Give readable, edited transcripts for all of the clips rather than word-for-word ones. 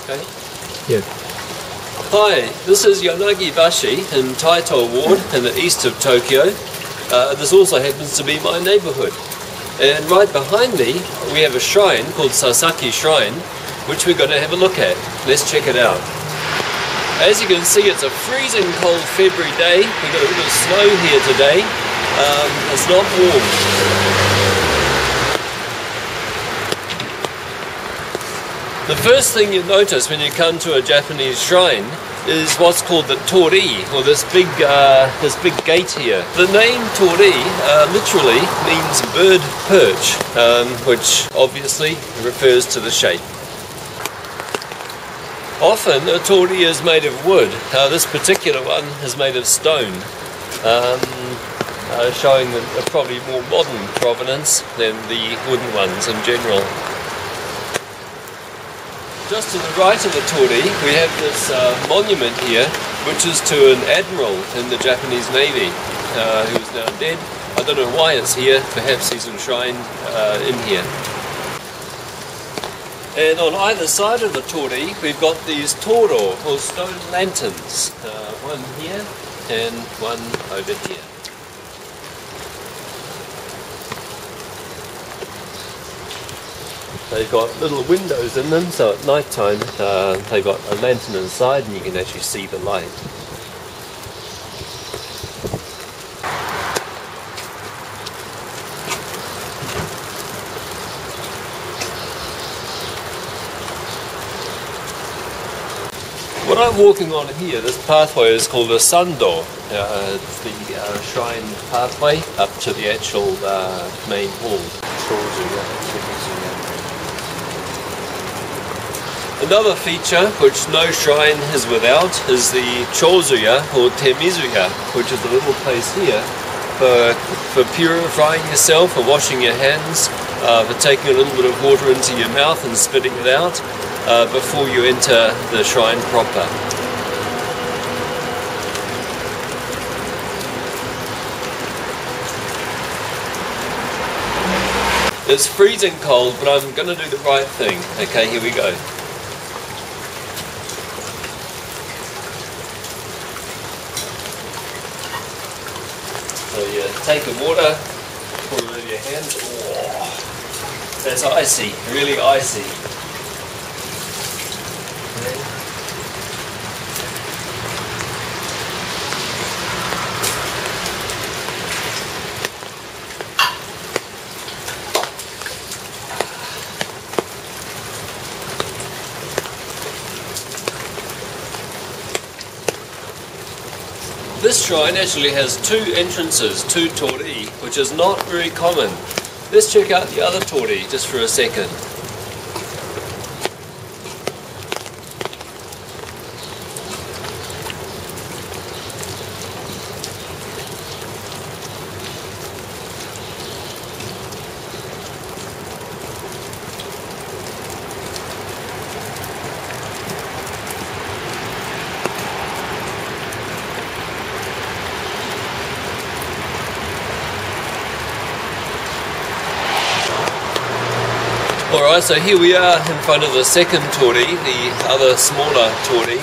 Okay. Yeah. Hi, this is Yanagi-bashi in Taito Ward in the east of Tokyo. This also happens to be my neighborhood. And right behind me we have a shrine called Sakaki Shrine, which we're going to have a look at. Let's check it out. As you can see, it's a freezing cold February day. We've got a bit of snow here today. It's not warm. The first thing you notice when you come to a Japanese shrine is what's called the torii, or this big gate here. The name torii literally means bird perch, which obviously refers to the shape. Often a torii is made of wood. This particular one is made of stone, showing a probably more modern provenance than the wooden ones in general. Just to the right of the torii, we have this monument here, which is to an admiral in the Japanese Navy, who is now dead. I don't know why it's here. Perhaps he's enshrined in here. And on either side of the torii, we've got these toro, or stone lanterns. One here and one over here. They've got little windows in them, so at night time they've got a lantern inside and you can actually see the light. What I'm walking on here, this pathway is called a sando. It's the shrine pathway up to the actual main hall. Another feature which no shrine is without is the chozuya or temizuya, which is a little place here for purifying yourself, for washing your hands, for taking a little bit of water into your mouth and spitting it out before you enter the shrine proper. It's freezing cold, but I'm going to do the right thing. Okay, here we go. So you take the water, pour it over your hands. Oh, that's icy, really icy. Okay. This shrine actually has two entrances, two torii, which is not very common. Let's check out the other torii just for a second. Alright, so here we are in front of the second torii, the other smaller torii,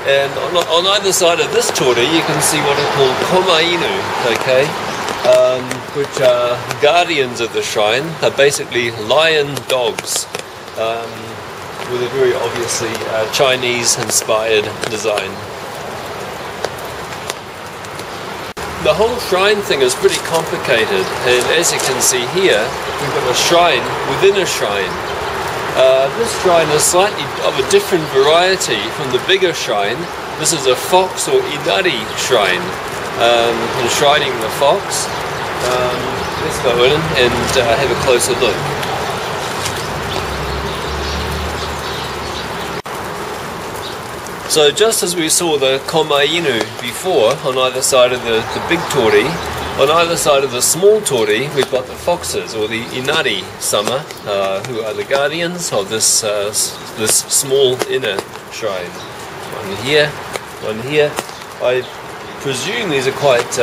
and on either side of this torii you can see what are called komainu, okay, which are guardians of the shrine. They're basically lion dogs with a very obviously Chinese inspired design. The whole shrine thing is pretty complicated, and as you can see here, we've got a shrine within a shrine. This shrine is slightly of a different variety from the bigger shrine. This is a fox or inari shrine, enshrining the fox. Let's go in and have a closer look. So just as we saw the komainu before on either side of the big torii, on either side of the small torii we've got the foxes, or the inari sama, who are the guardians of this this small inner shrine. One here, one here. I presume these are quite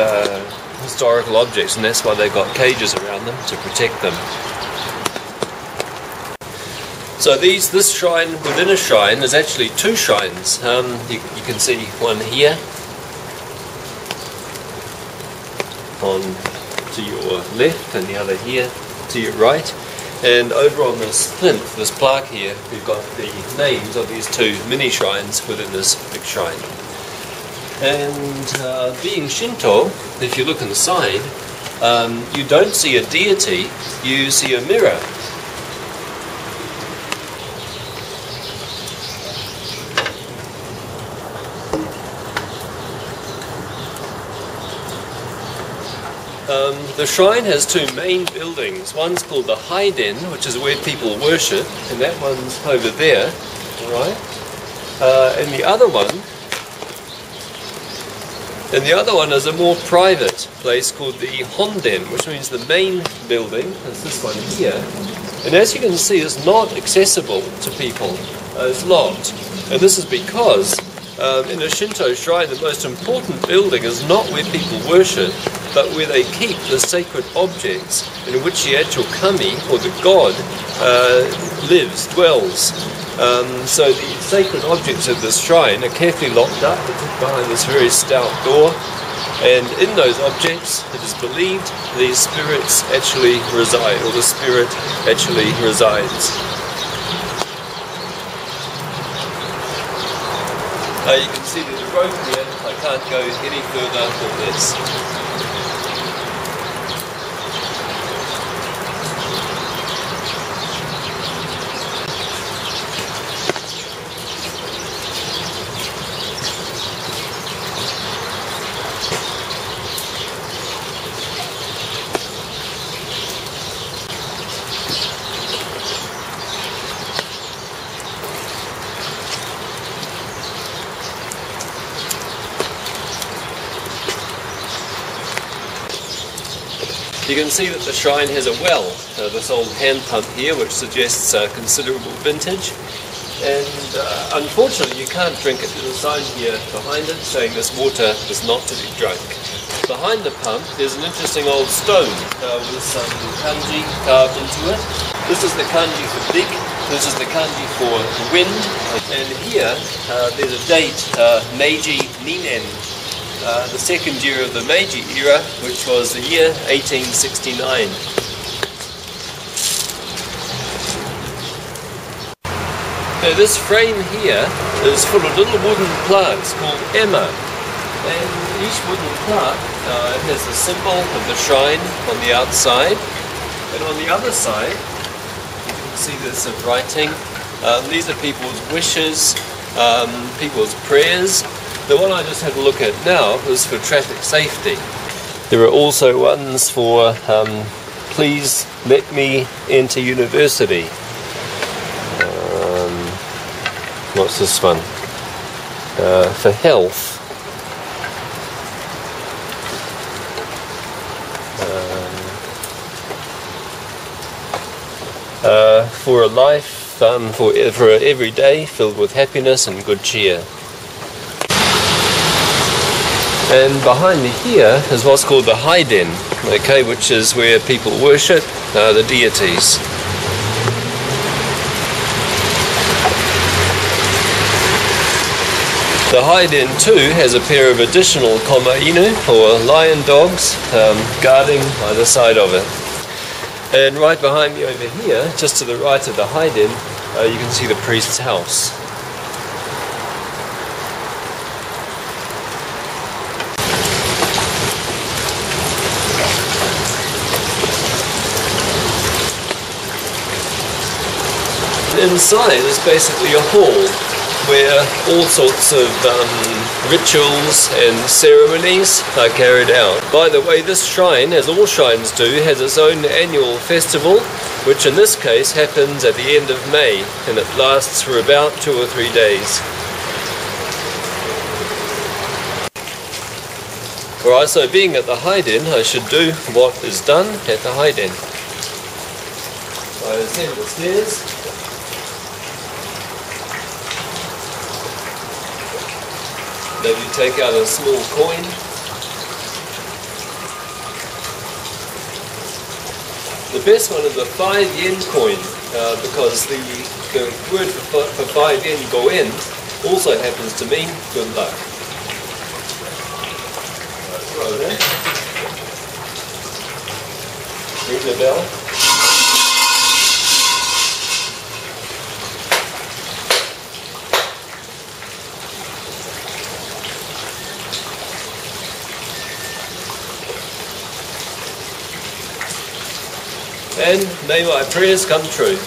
historical objects, and that's why they've got cages around them to protect them. So this shrine within a shrine is actually two shrines. You can see one here on to your left and the other here to your right. And over on this plinth, this plaque here, we've got the names of these two mini shrines within this big shrine. And being Shinto, if you look inside, you don't see a deity, you see a mirror. The shrine has two main buildings. One's called the Haiden, which is where people worship, and that one's over there, right? And the other one is a more private place called the Honden, which means the main building. That's this one here. And as you can see, it's not accessible to people. It's locked. And this is because in a Shinto shrine, the most important building is not where people worship, but where they keep the sacred objects in which the actual kami, or the god, dwells. So the sacred objects of this shrine are carefully locked up behind this very stout door, and in those objects it is believed these spirits actually reside, or the spirit actually resides. You can see there's a rope here. I can't go any further than this. You can see that the shrine has a well, this old hand pump here, which suggests considerable vintage. And unfortunately you can't drink it. There's a sign here behind it saying this water is not to be drunk. Behind the pump there's an interesting old stone with some kanji carved into it. This is the kanji for big, this is the kanji for wind, and here there's a date, Meiji Ninen. The second year of the Meiji era, which was the year 1869. Now this frame here is full of little wooden plaques called ema, and each wooden plaque has the symbol of the shrine on the outside, and on the other side you can see there's some writing. These are people's wishes, people's prayers. The one I just had a look at now was for traffic safety. There are also ones for please let me enter university. What's this one? For health. For a life, for every day filled with happiness and good cheer. And behind me here is what's called the Haiden, okay, which is where people worship the deities. The Haiden too has a pair of additional koma inu, or lion dogs, guarding either side of it. And right behind me over here, just to the right of the Haiden, you can see the priest's house. Inside is basically a hall where all sorts of rituals and ceremonies are carried out. By the way, this shrine, as all shrines do, has its own annual festival, which in this case happens at the end of May, and it lasts for about 2 or 3 days. Alright, so being at the Haiden, I should do what is done at the Haiden. So I ascend the stairs. Maybe take out a small coin. The best one is the 5 yen coin, because the the word for 5 yen, go in, also happens to mean good luck. Right there. Ring the bell. And may my prayers come true.